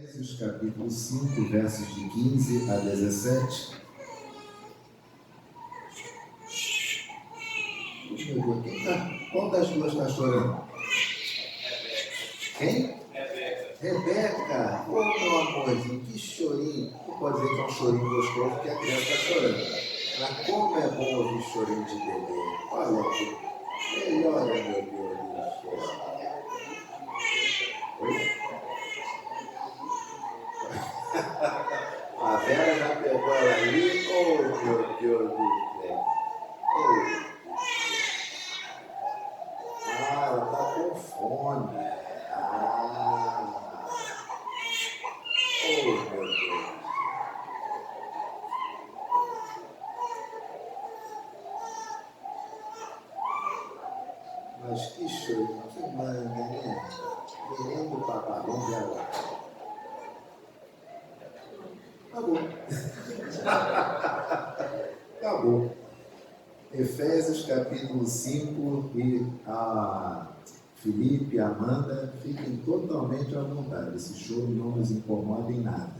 Efésios capítulo 5, versos de 15 a 17. Meu Deus, qual das duas está chorando? Quem? Rebeca. Ô, meu amorzinho, que chorinho. Não pode dizer que é um chorinho gostoso, porque a criança está chorando. Mas como é bom ouvir chorinho de bebê. Olha que melhora, meu Deus do céu. Oi? A Vera já pegou ela ali. Oh, meu Deus do céu. Oh. Ah, ela está com fome. Oh, meu Deus. Mas que show, que manga, né? Menino do paparão dela. Acabou. Acabou. Efésios capítulo 5 e a Felipe e a Amanda fiquem totalmente à vontade. Esse show não nos incomoda em nada.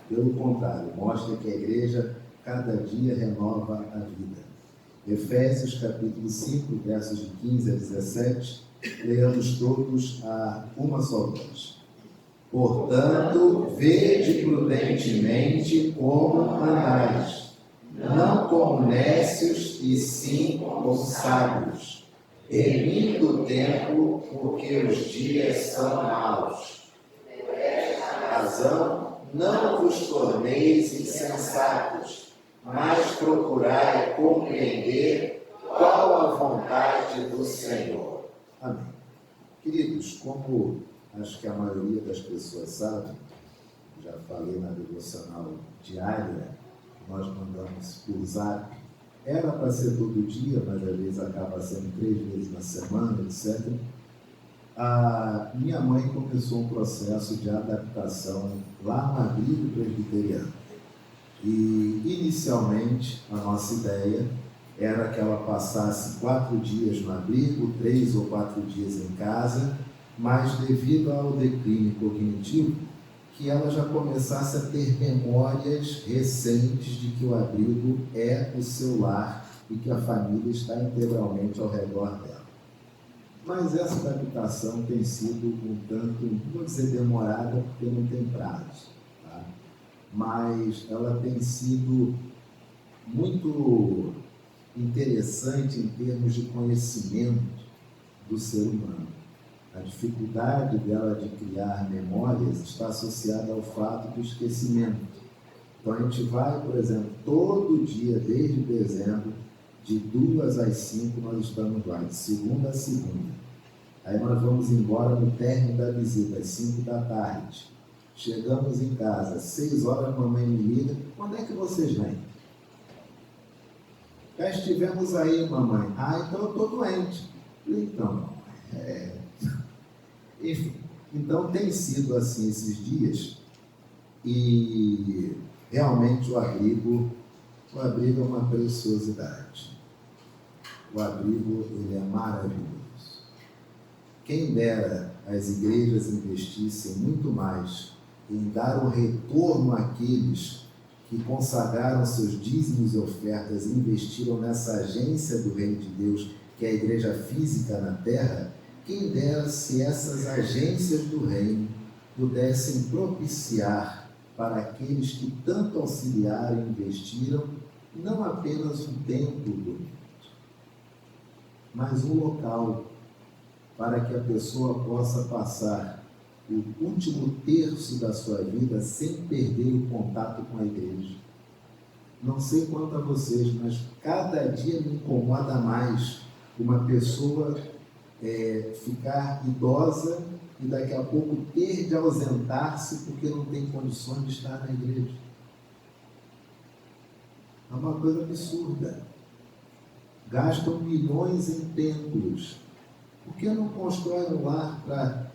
Pelo contrário, mostra que a igreja cada dia renova a vida. Efésios capítulo 5, versos de 15 a 17, leamos todos a uma só voz. Portanto, vede prudentemente como andais, não como nécios e sim como sábios, remindo o tempo, porque os dias são maus. Por esta razão, não vos torneis insensatos, mas procurai compreender qual a vontade do Senhor. Amém. Queridos, como acho que a maioria das pessoas sabe, já falei na devocional diária, nós mandamos por zap. Era para ser todo dia, mas às vezes acaba sendo 3 vezes na semana, etc. A minha mãe começou um processo de adaptação lá no abrigo presbiteriano. E, inicialmente, a nossa ideia era que ela passasse 4 dias no abrigo, 3 ou 4 dias em casa, mas devido ao declínio cognitivo, que ela já começasse a ter memórias recentes de que o abrigo é o seu lar e que a família está integralmente ao redor dela. Mas essa adaptação tem sido um tanto, não vou dizer demorada, porque não tem prazo, tá? Mas ela tem sido muito interessante em termos de conhecimento do ser humano. A dificuldade dela de criar memórias está associada ao fato do esquecimento. Então a gente vai, por exemplo, todo dia, desde dezembro, de 2 às 5, nós estamos lá, de segunda a segunda. Aí nós vamos embora no término da visita, às 5 da tarde. Chegamos em casa, às 6 horas, a mamãe me liga, quando é que vocês vêm? Já estivemos aí, mamãe. Ah, então eu estou doente. Então, enfim, então tem sido assim esses dias e realmente o abrigo é uma preciosidade. O abrigo, ele é maravilhoso. Quem dera as igrejas investissem muito mais em dar um retorno àqueles que consagraram seus dízimos e ofertas e investiram nessa agência do Reino de Deus, que é a igreja física na terra. Quem dera se essas agências do reino pudessem propiciar para aqueles que tanto auxiliaram e investiram, não apenas um templo bonito, mas um local para que a pessoa possa passar o último terço da sua vida sem perder o contato com a igreja. Não sei quanto a vocês, mas cada dia me incomoda mais uma pessoa ficar idosa e daqui a pouco ter de ausentar-se porque não tem condições de estar na igreja. É uma coisa absurda. Gastam milhões em templos. Por que não constroem um lar para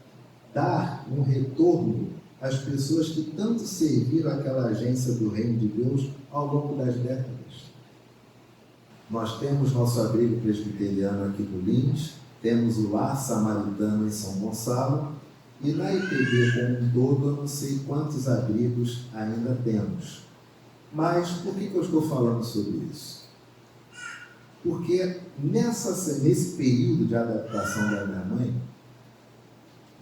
dar um retorno às pessoas que tanto serviram aquela agência do Reino de Deus ao longo das décadas? Nós temos nosso abrigo presbiteriano aqui no Lins, temos o Lar Samaritano em São Gonçalo E na IPB como um todo, eu não sei quantos abrigos ainda temos. Mas por que eu estou falando sobre isso? Porque nesse período de adaptação da minha mãe,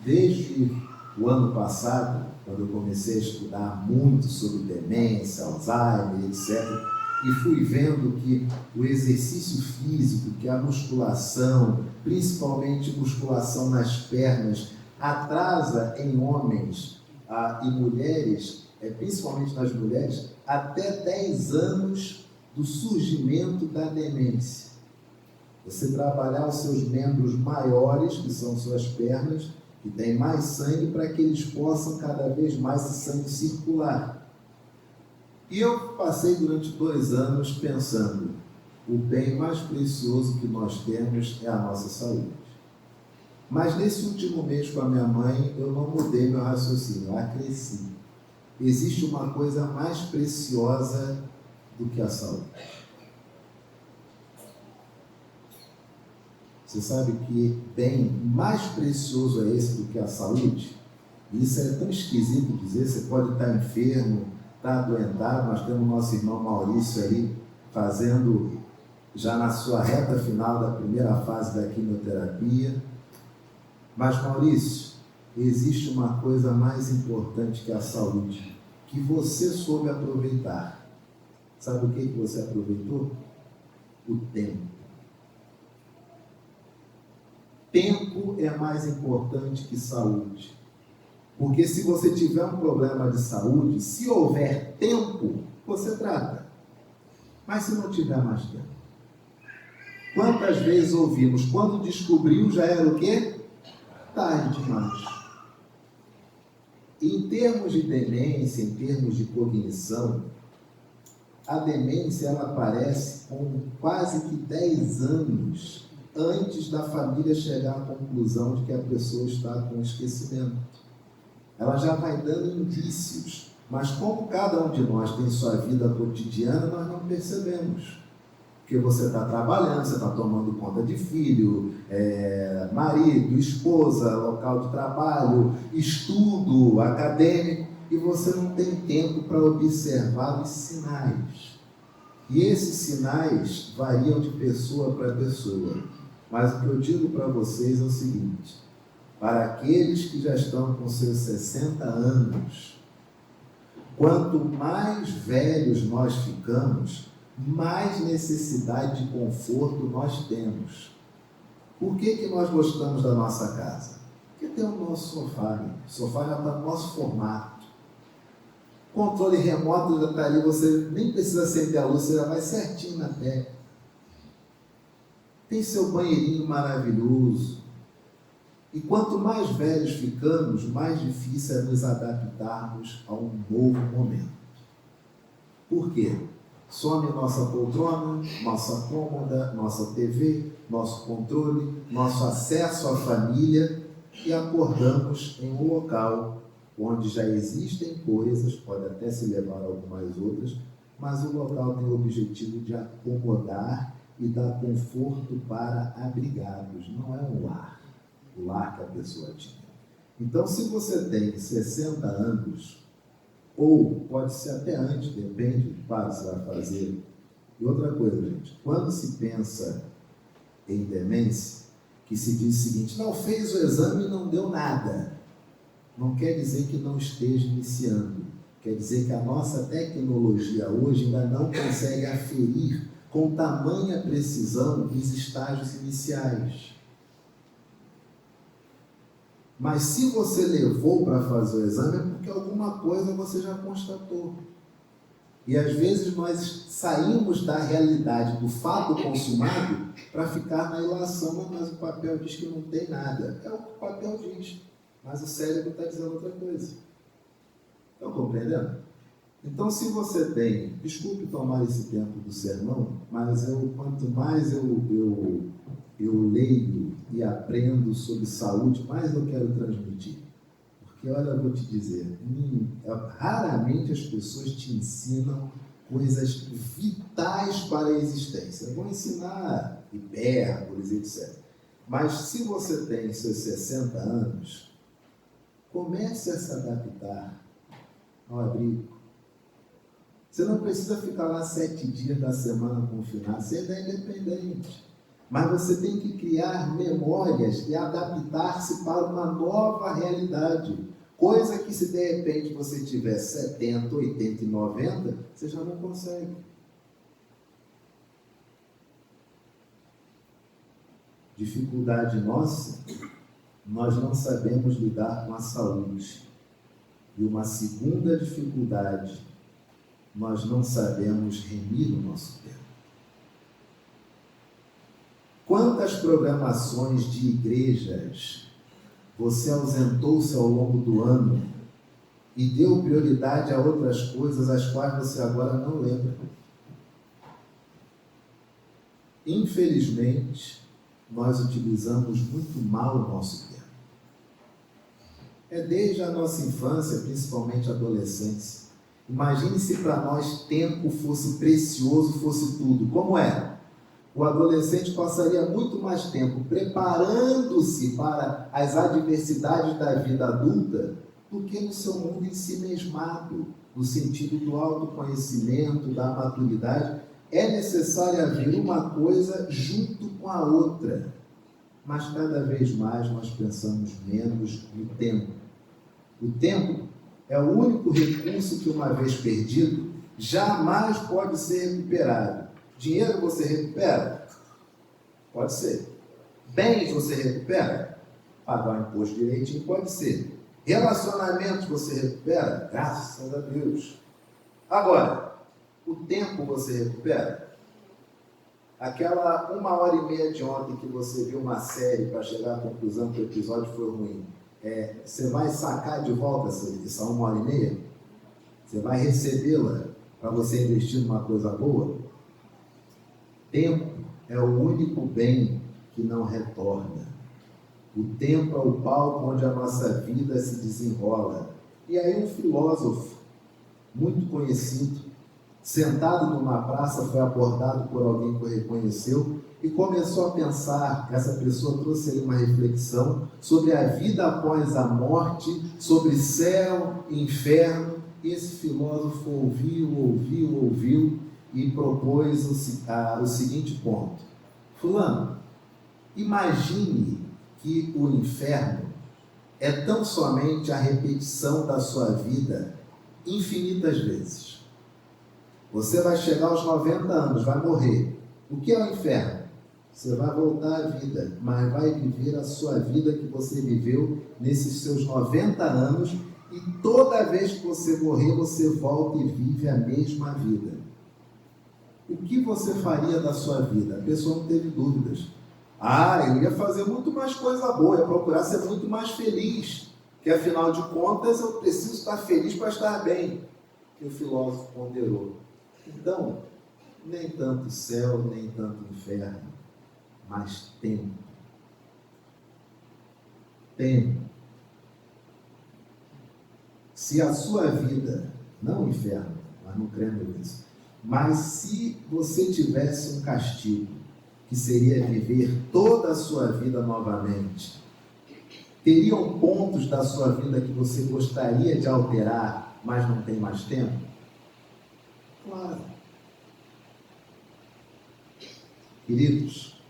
desde o ano passado, quando eu comecei a estudar muito sobre demência, Alzheimer, etc., e fui vendo que o exercício físico, que a musculação, principalmente musculação nas pernas, atrasa em homens e mulheres, principalmente nas mulheres, até 10 anos do surgimento da demência. Você trabalhar os seus membros maiores, que são suas pernas, que têm mais sangue, para que eles possam cada vez mais esse sangue circular. E eu passei durante 2 anos pensando, o bem mais precioso que nós temos é a nossa saúde. Mas nesse último mês com a minha mãe, eu não mudei meu raciocínio, eu acresci. Existe uma coisa mais preciosa do que a saúde. Você sabe que bem mais precioso é esse do que a saúde? Isso é tão esquisito dizer, você pode estar enfermo, estar adoentado. Nós temos nosso irmão Maurício aí, fazendo, já na sua reta final da primeira fase da quimioterapia. Mas Maurício, existe uma coisa mais importante que a saúde, que você soube aproveitar. Sabe o que você aproveitou? O tempo. Tempo é mais importante que saúde. Porque se você tiver um problema de saúde, se houver tempo, você trata. Mas se não tiver mais tempo? Quantas vezes ouvimos, quando descobriu já era o quê? Tarde demais. Em termos de demência, em termos de cognição, a demência ela aparece com quase que 10 anos antes da família chegar à conclusão de que a pessoa está com esquecimento. Ela já vai dando indícios, mas como cada um de nós tem sua vida cotidiana, nós não percebemos. Porque você está trabalhando, você está tomando conta de filho, marido, esposa, local de trabalho, estudo acadêmico, e você não tem tempo para observar os sinais. E esses sinais variam de pessoa para pessoa. Mas o que eu digo para vocês é o seguinte: para aqueles que já estão com seus 60 anos, quanto mais velhos nós ficamos, mais necessidade de conforto nós temos. Por que nós gostamos da nossa casa? Porque tem o nosso sofá, o sofá já está no nosso formato. Controle remoto já está ali, você nem precisa acender a luz, você já vai certinho na tela. Tem seu banheirinho maravilhoso. E quanto mais velhos ficamos, mais difícil é nos adaptarmos a um novo momento. Por quê? Some nossa poltrona, nossa cômoda, nossa TV, nosso controle, nosso acesso à família, e acordamos em um local onde já existem coisas, pode até se levar a algumas outras, mas o local tem o objetivo de acomodar e dar conforto para abrigados, não é um lar, o lar que a pessoa tinha. Então, se você tem 60 anos, ou pode ser até antes, depende do que você vai fazer. E outra coisa, gente, quando se pensa em demência, que se diz o seguinte: não, fez o exame e não deu nada, não quer dizer que não esteja iniciando, quer dizer que a nossa tecnologia hoje ainda não consegue aferir com tamanha precisão os estágios iniciais. Mas se você levou para fazer o exame, é porque alguma coisa você já constatou. E às vezes nós saímos da realidade do fato consumado para ficar na ilação, mas o papel diz que não tem nada. É o que o papel diz, mas o cérebro está dizendo outra coisa. Estão compreendendo? Então, se você tem, desculpe tomar esse tempo do sermão, mas quanto mais eu leio e aprendo sobre saúde, mais eu quero transmitir. Porque, olha, eu vou te dizer, raramente as pessoas te ensinam coisas vitais para a existência. Vão ensinar hipérboles, etc. Mas se você tem seus 60 anos, Comece a se adaptar ao abrigo. Você não precisa ficar lá 7 dias da semana confinado, você ainda é independente. Mas você tem que criar memórias e adaptar-se para uma nova realidade. Coisa que se de repente você tiver 70, 80 e 90, você já não consegue. Dificuldade nossa, nós não sabemos lidar com a saúde. E uma segunda dificuldade, nós não sabemos remir o nosso tempo. Quantas programações de igrejas você ausentou-se ao longo do ano e deu prioridade a outras coisas as quais você agora não lembra? Infelizmente, nós utilizamos muito mal o nosso tempo. É desde a nossa infância, principalmente a adolescência. Imagine se para nós tempo fosse precioso, fosse tudo. Como é? O adolescente passaria muito mais tempo preparando-se para as adversidades da vida adulta do que no seu mundo em si mesmado, no sentido do autoconhecimento, da maturidade. É necessário haver uma coisa junto com a outra, mas cada vez mais nós pensamos menos no tempo. O tempo é o único recurso que, uma vez perdido, jamais pode ser recuperado. Dinheiro você recupera? Pode ser. Bens você recupera? Pagar o imposto direitinho? Pode ser. Relacionamentos você recupera? Graças a Deus. Agora, o tempo você recupera? Aquela 1h30 de ontem que você viu uma série para chegar à conclusão que o episódio foi ruim, você vai sacar de volta essa 1h30? Você vai recebê-la para você investir numa coisa boa? Tempo é o único bem que não retorna. O tempo é o palco onde a nossa vida se desenrola. E aí um filósofo muito conhecido, sentado numa praça, foi abordado por alguém que o reconheceu e começou a pensar. Essa pessoa trouxe aí uma reflexão sobre a vida após a morte, sobre céu, inferno. E esse filósofo ouviu e propôs o seguinte ponto: fulano, imagine que o inferno é tão somente a repetição da sua vida infinitas vezes. Você vai chegar aos 90 anos, vai morrer. O que é o inferno? Você vai voltar à vida, mas vai viver a sua vida que você viveu nesses seus 90 anos, e toda vez que você morrer, você volta e vive a mesma vida. O que você faria da sua vida? A pessoa não teve dúvidas. Eu ia fazer muito mais coisa boa, ia procurar ser muito mais feliz, que afinal de contas eu preciso estar feliz para estar bem. Que o filósofo ponderou. Então, nem tanto céu, nem tanto inferno, mas tempo. Tempo. Se a sua vida, não o inferno, mas não crendo nisso, mas se você tivesse um castigo, que seria viver toda a sua vida novamente, teriam pontos da sua vida que você gostaria de alterar, mas não tem mais tempo? Claro. Queridos,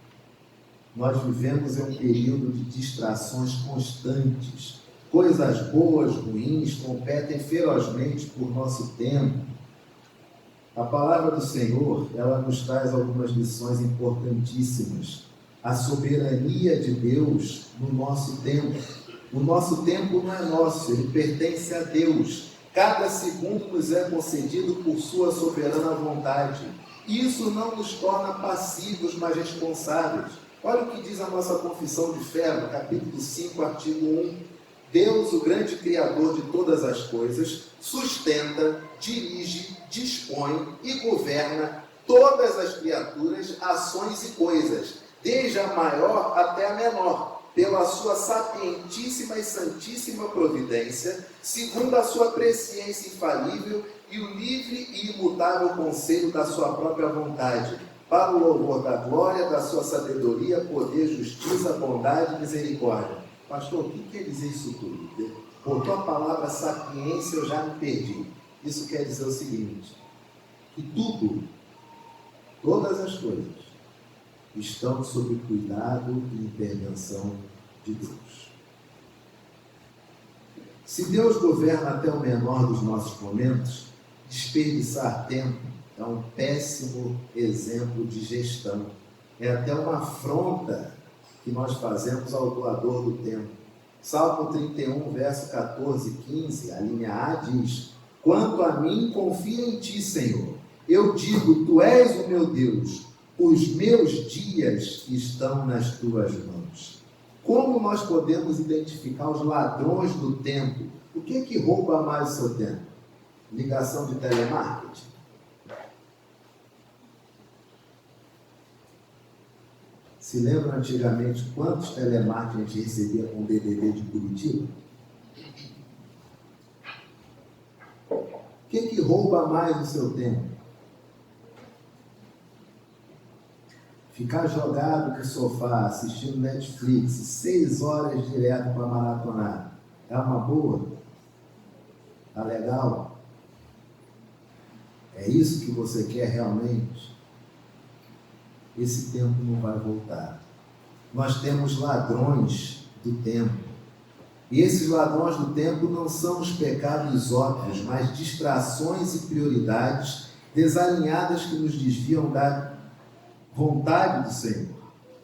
nós vivemos em um período de distrações constantes. Coisas boas, ruins, competem ferozmente por nosso tempo. A palavra do Senhor, ela nos traz algumas lições importantíssimas. A soberania de Deus no nosso tempo. O nosso tempo não é nosso, ele pertence a Deus. Cada segundo nos é concedido por sua soberana vontade. Isso não nos torna passivos, mas responsáveis. Olha o que diz a nossa confissão de fé, no capítulo 5, artigo 1. Deus, o grande Criador de todas as coisas, sustenta, dirige, dispõe e governa todas as criaturas, ações e coisas, desde a maior até a menor, pela sua sapientíssima e santíssima providência, segundo a sua presciência infalível e o livre e imutável conselho da sua própria vontade, para o louvor da glória, da sua sabedoria, poder, justiça, bondade e misericórdia. Pastor, o que quer dizer isso tudo? Botou a palavra sapiência, eu já me perdi. Isso quer dizer o seguinte, que tudo, todas as coisas, estão sob cuidado e intervenção de Deus. Se Deus governa até o menor dos nossos momentos, desperdiçar tempo é um péssimo exemplo de gestão. É até uma afronta que nós fazemos ao doador do tempo. Salmo 31, verso 14 e 15, a linha A diz: quanto a mim, confio em ti, Senhor. Eu digo, tu és o meu Deus. Os meus dias estão nas tuas mãos. Como nós podemos identificar os ladrões do tempo? O que rouba mais o seu tempo? Ligação de telemarketing? Se lembra antigamente quantos telemarketing a gente recebia com DDD de Curitiba? O que rouba mais o seu tempo? Ficar jogado no sofá, assistindo Netflix, 6 horas direto para maratonar, é uma boa? Tá legal? É isso que você quer realmente? Esse tempo não vai voltar. Nós temos ladrões do tempo. E esses ladrões do tempo não são os pecados óbvios, mas distrações e prioridades desalinhadas que nos desviam da vontade do Senhor.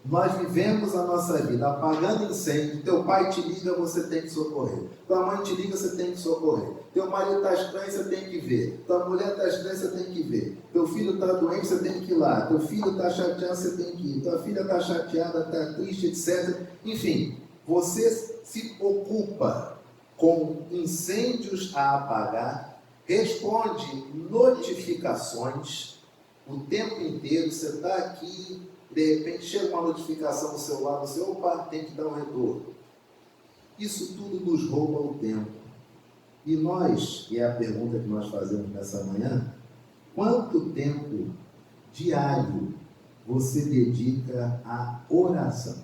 Nós vivemos a nossa vida apagando incêndio. Teu pai te liga, você tem que socorrer. Tua mãe te liga, você tem que socorrer. Teu marido está estranho, você tem que ver. Tua mulher está estranha, você tem que ver. Teu filho está doente, você tem que ir lá. Teu filho está chateado, você tem que ir. Tua filha está chateada, está triste, etc. Enfim, você se ocupa com incêndios a apagar, responde notificações o tempo inteiro. Você está aqui, de repente chega uma notificação no celular, você, opa, tem que dar um retorno. Isso tudo nos rouba o tempo. E nós, e é a pergunta que nós fazemos nessa manhã, quanto tempo diário você dedica à oração?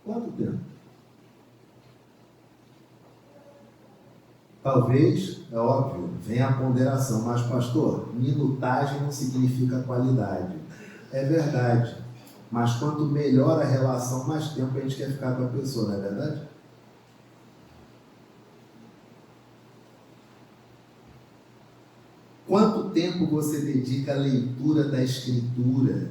Quanto tempo? Talvez, é óbvio, venha a ponderação, mas pastor, minutagem não significa qualidade. É verdade, mas quanto melhor a relação, mais tempo a gente quer ficar com a pessoa, não é verdade? Quanto tempo você dedica à leitura da Escritura?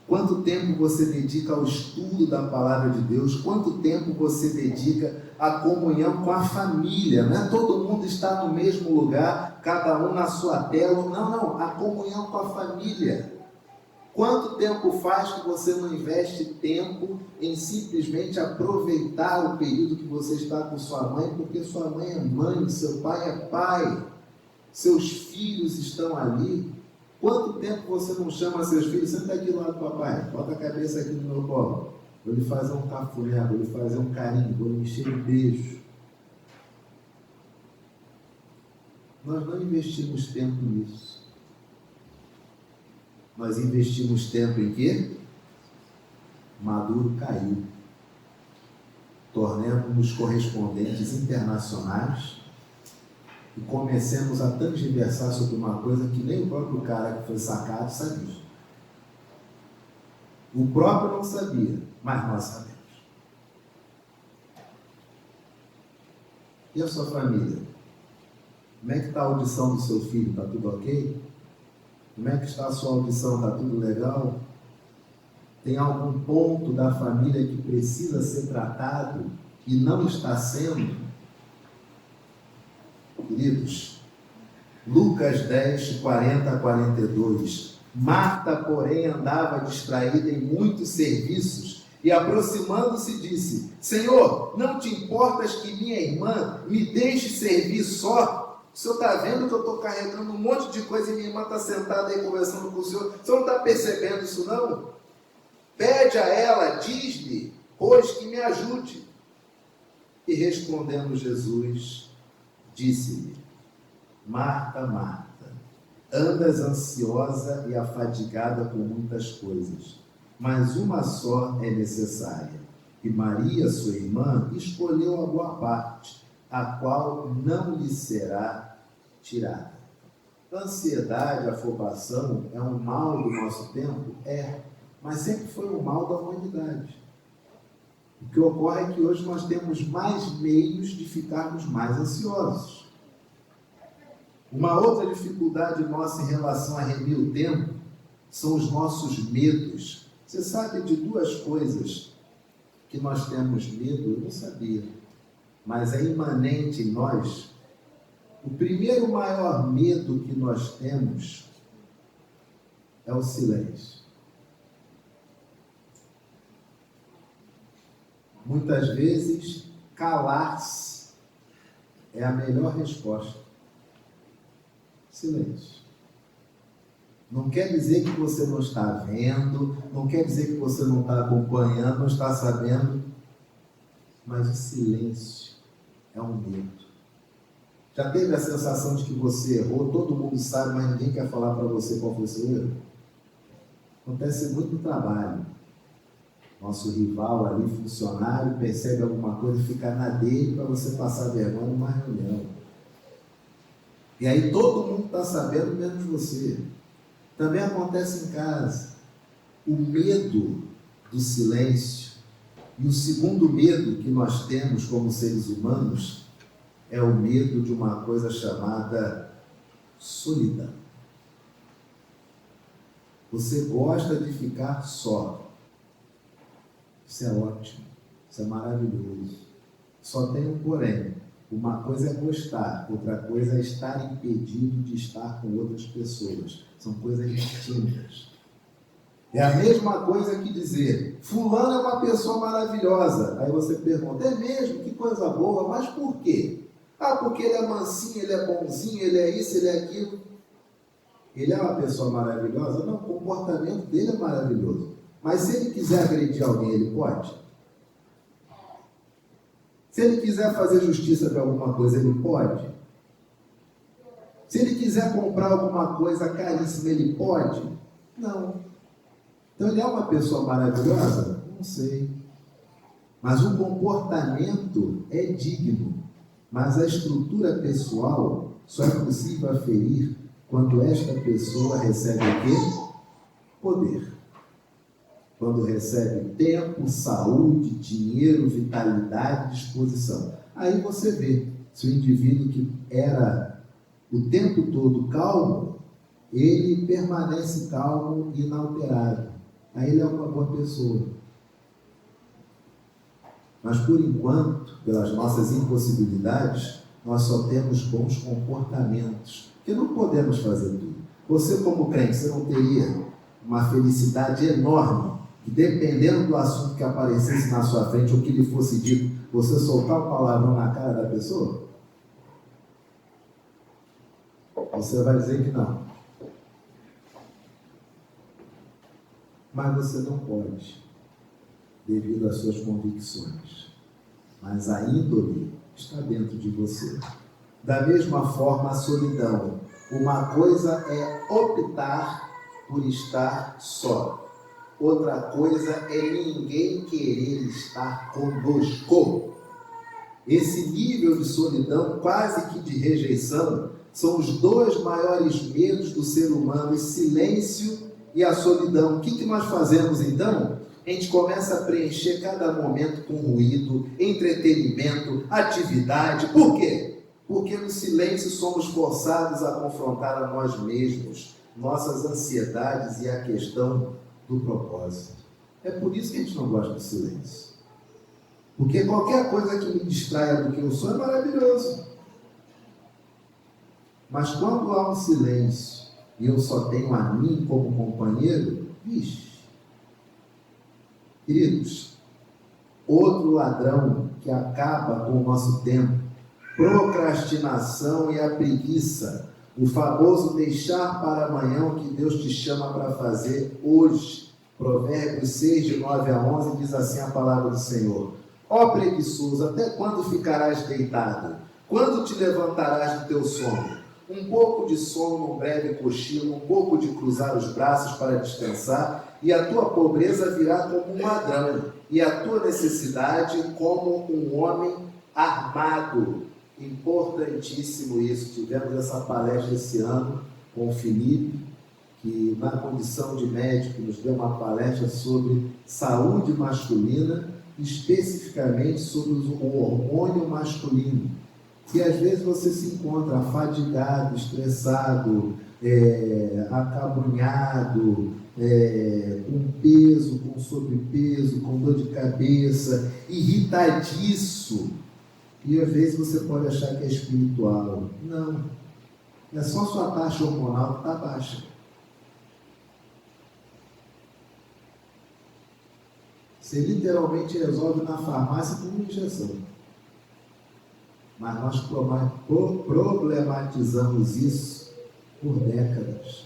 Quanto tempo você dedica ao estudo da Palavra de Deus? Quanto tempo você dedica à comunhão com a família? Não é todo mundo está no mesmo lugar, cada um na sua tela. Não, a comunhão com a família. Quanto tempo faz que você não investe tempo em simplesmente aproveitar o período que você está com sua mãe, porque sua mãe é mãe, seu pai é pai, seus filhos estão ali? Quanto tempo você não chama seus filhos? Senta aqui do lado do papai, bota a cabeça aqui no meu colo, vou lhe fazer um cafuné, vou lhe fazer um carinho, vou lhe encher um beijo. Nós não investimos tempo nisso. Nós investimos tempo em quê? Maduro caiu. Tornemos-nos correspondentes internacionais e comecemos a transversar sobre uma coisa que nem o próprio cara que foi sacado sabia. O próprio não sabia, mas nós sabemos. E a sua família? Como é que está a audição do seu filho? Está tudo ok? Como é que está a sua audição? Está tudo legal? Tem algum ponto da família que precisa ser tratado e não está sendo? Queridos, Lucas 10, 40 a 42. Marta, porém, andava distraída em muitos serviços e, aproximando-se, disse: Senhor, não te importas que minha irmã me deixe servir só? O senhor está vendo que eu estou carregando um monte de coisa e minha irmã está sentada aí conversando com o senhor? O senhor não está percebendo isso não? Pede a ela, diz-lhe, pois que me ajude. E respondendo Jesus, disse-lhe: Marta, Marta, andas ansiosa e afadigada por muitas coisas, mas uma só é necessária. que Maria, sua irmã, escolheu a boa parte, a qual não lhe será tirada. A ansiedade, a afobação é um mal do nosso tempo? É, mas sempre foi um mal da humanidade. O que ocorre é que hoje nós temos mais meios de ficarmos mais ansiosos. Uma outra dificuldade nossa em relação a remir o tempo são os nossos medos. Você sabe de duas coisas que nós temos medo? Eu não sabia, mas é imanente em nós. O primeiro maior medo que nós temos é o silêncio. Muitas vezes, calar-se é a melhor resposta. Silêncio. Não quer dizer que você não está vendo, não quer dizer que você não está acompanhando, não está sabendo, mas o silêncio é um medo. Já teve a sensação de que você errou, todo mundo sabe, mas ninguém quer falar para você qual foi o seu erro? Acontece muito no trabalho. Nosso rival ali, funcionário, percebe alguma coisa e fica na dele para você passar vergonha numa reunião. E aí todo mundo está sabendo, menos você. Também acontece em casa. O medo do silêncio. E o segundo medo que nós temos como seres humanos é o medo de uma coisa chamada solidão. Você gosta de ficar só. Isso é ótimo, isso é maravilhoso. Só tem um porém. Uma coisa é gostar, outra coisa é estar impedido de estar com outras pessoas. São coisas distintas. É a mesma coisa que dizer, fulano é uma pessoa maravilhosa. Aí você pergunta, é mesmo? Que coisa boa, mas por quê? Ah, porque ele é mansinho, ele é bonzinho, ele é isso, ele é aquilo. Ele é uma pessoa maravilhosa? Não, o comportamento dele é maravilhoso. Mas se ele quiser agredir alguém, ele pode? Se ele quiser fazer justiça para alguma coisa, ele pode? Se ele quiser comprar alguma coisa caríssima, ele pode? Não. Então ele é uma pessoa maravilhosa? Não sei. Mas o comportamento é digno. Mas a estrutura pessoal só é possível aferir quando esta pessoa recebe o quê? Poder. Quando recebe tempo, saúde, dinheiro, vitalidade, disposição. Aí você vê se o indivíduo que era o tempo todo calmo, ele permanece calmo e inalterável. Aí ele é uma boa pessoa. Mas por enquanto, pelas nossas impossibilidades, nós só temos bons comportamentos, porque não podemos fazer tudo. Você como crente, você não teria uma felicidade enorme que dependendo do assunto que aparecesse na sua frente ou que lhe fosse dito, você soltar o palavrão na cara da pessoa? Você vai dizer que não. Mas você não pode, devido às suas convicções. Mas a índole está dentro de você. Da mesma forma, a solidão. Uma coisa é optar por estar só. Outra coisa é ninguém querer estar conosco. Esse nível de solidão, quase que de rejeição, são os dois maiores medos do ser humano, o silêncio e a solidão. O que nós fazemos então? A gente começa a preencher cada momento com ruído, entretenimento, atividade. Por quê? Porque no silêncio somos forçados a confrontar a nós mesmos, nossas ansiedades e a questão do propósito. É por isso que a gente não gosta do silêncio. Porque qualquer coisa que me distraia do que eu sou é maravilhoso. Mas quando há um silêncio e eu só tenho a mim como companheiro, vixe. Queridos, outro ladrão que acaba com o nosso tempo, procrastinação e a preguiça. O famoso deixar para amanhã o que Deus te chama para fazer hoje. Provérbios 6, de 9 a 11, diz assim a palavra do Senhor. Ó preguiçoso, até quando ficarás deitado? Quando te levantarás do teu sono? um pouco de sono, um breve cochilo, um pouco de cruzar os braços para descansar, e a tua pobreza virá como um ladrão, e a tua necessidade como um homem armado. Importantíssimo isso. Tivemos essa palestra esse ano com o Felipe, que na condição de médico nos deu uma palestra sobre saúde masculina, especificamente sobre o hormônio masculino. E às vezes você se encontra fadigado, estressado, acabrunhado, com peso, com sobrepeso, com dor de cabeça, irritadiço. E às vezes você pode achar que é espiritual. Não. É só sua taxa hormonal que está baixa. Você literalmente resolve na farmácia com uma injeção. Mas nós problematizamos isso por décadas.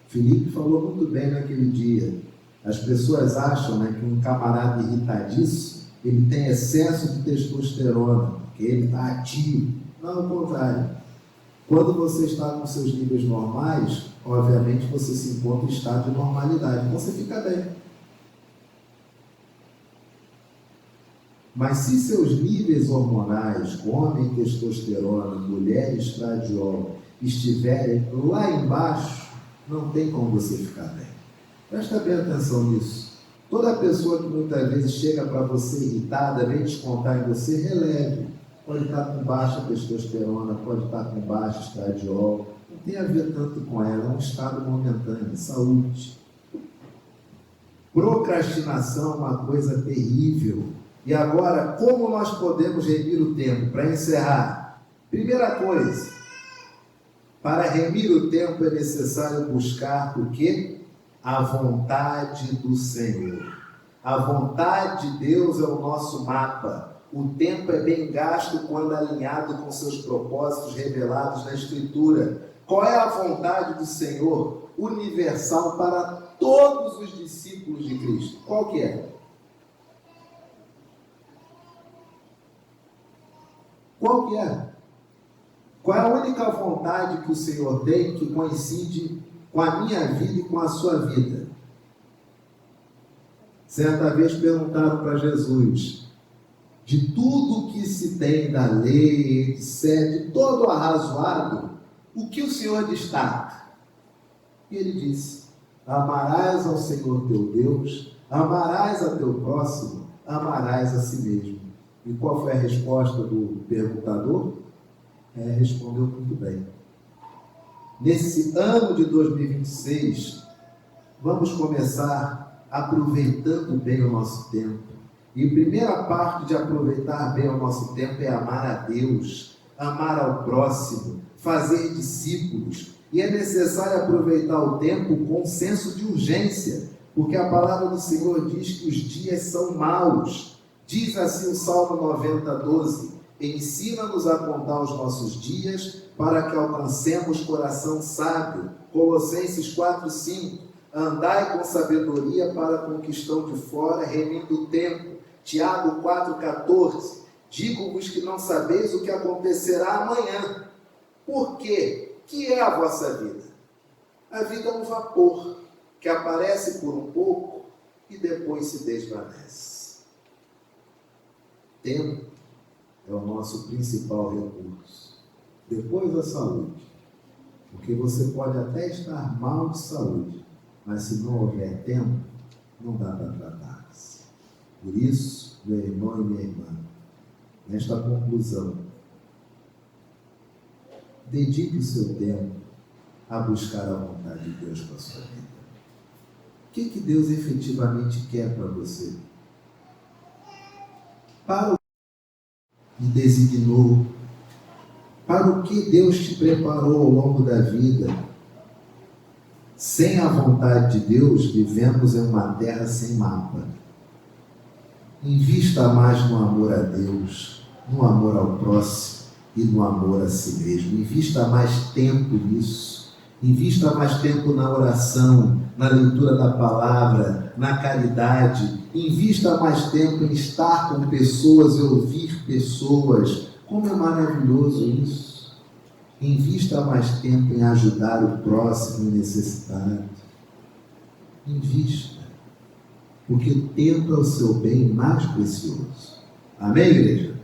Felipe falou muito bem naquele dia. As pessoas acham, que um camarada irritadiço, ele tem excesso de testosterona, porque ele está ativo. Não, ao contrário. Quando você está com seus níveis normais, obviamente você se encontra em estado de normalidade. Então você fica bem. Mas se seus níveis hormonais, homem testosterona, mulher estradiol, estiverem lá embaixo, não tem como você ficar bem. Presta bem atenção nisso. Toda pessoa que muitas vezes chega para você irritada, vem descontar em você, releve. Pode estar com baixa testosterona, pode estar com baixa estradiol. Não tem a ver tanto com ela, é um estado momentâneo, saúde. Procrastinação é uma coisa terrível. E agora, como nós podemos remir o tempo? Para encerrar, primeira coisa, para remir o tempo é necessário buscar o quê? A vontade do Senhor. A vontade de Deus é o nosso mapa. O tempo é bem gasto quando alinhado com seus propósitos revelados na Escritura. Qual é a vontade do Senhor universal para todos os discípulos de Cristo? Qual que é? Qual que é? Qual é a única vontade que o Senhor tem que coincide com a minha vida e com a sua vida? Certa vez perguntaram para Jesus, de tudo que se tem da lei, etc., de todo o arrazoado, o que o Senhor destaca? E ele disse, amarás ao Senhor teu Deus, amarás a teu próximo, amarás a si mesmo. E qual foi a resposta do perguntador? Respondeu muito bem. Nesse ano de 2026, vamos começar aproveitando bem o nosso tempo. E a primeira parte de aproveitar bem o nosso tempo é amar a Deus, amar ao próximo, fazer discípulos. E é necessário aproveitar o tempo com senso de urgência, porque a palavra do Senhor diz que os dias são maus. Diz assim o Salmo 90, 12, ensina-nos a contar os nossos dias para que alcancemos coração sábio. Colossenses 4, 5, andai com sabedoria para com o que estão de fora, remindo o tempo. Tiago 4, 14, digo-vos que não sabeis o que acontecerá amanhã. Por quê? Que é a vossa vida? A vida é um vapor que aparece por um pouco e depois se desvanece. Tempo é o nosso principal recurso. Depois a saúde. Porque você pode até estar mal de saúde, mas se não houver tempo, não dá para tratar-se. Por isso, meu irmão e minha irmã, nesta conclusão, dedique o seu tempo a buscar a vontade de Deus para a sua vida. O que Deus efetivamente quer para você? Para o que designou, para o que Deus te preparou ao longo da vida. Sem a vontade de Deus, vivemos em uma terra sem mapa. Invista mais no amor a Deus, no amor ao próximo e no amor a si mesmo. Invista mais tempo nisso. Invista mais tempo na oração, na leitura da palavra, na caridade. Invista mais tempo em estar com pessoas e ouvir pessoas. Como é maravilhoso isso. Invista mais tempo em ajudar o próximo necessitado. Invista. Porque o tempo é o seu bem mais precioso. Amém, igreja?